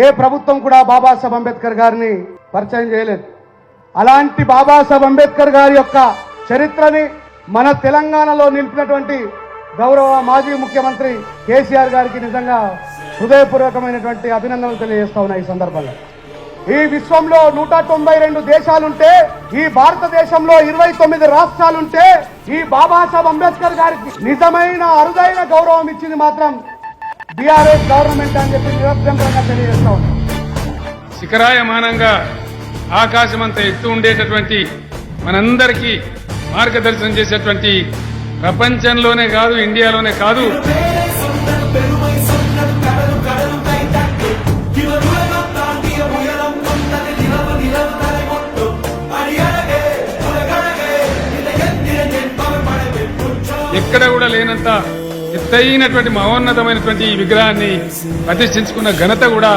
ఏ ప్రభుత్వం కూడా బాబాసాహెబ్ అంబేద్కర్ గారిని పరిచయం చేయలేదు. అలాంటి బాబాసాహెబ్ అంబేద్కర్ గారి యొక్క చరిత్రని మన తెలంగాణలో నిలిపినటువంటి గౌరవ మాజీ ముఖ్యమంత్రి కేసీఆర్ గారికి నిజంగా హృదయపూర్వకమైనటువంటి అభినందనలు తెలియజేస్తా ఉన్నాయి. ఈ సందర్భంగా ఈ విశ్వంలో 192 దేశాలుంటే, ఈ భారతదేశంలో 29 రాష్ట్రాలుంటే, ఈ బాబాసాహెబ్ అంబేద్కర్ గారికి నిజమైన అరుదైన గౌరవం ఇచ్చింది మాత్రం బీఆర్ఎస్ గవర్నమెంట్ అని చెప్పి నిరభ్యంతరంగా తెలియజేస్తా ఉన్నాం. శిఖరాయమానంగా ఆకాశమంత ఎత్తు ఉండేటటువంటి మనందరికీ మార్గదర్శనం చేసేటువంటి ప్రపంచంలోనే కాదు, ఇండియాలోనే కాదు, ఎక్కడ కూడా లేనంత ఎత్తైనటువంటి మహోన్నతమైనటువంటి ఈ విగ్రహాన్ని ప్రతిష్ఠించుకున్న ఘనత కూడా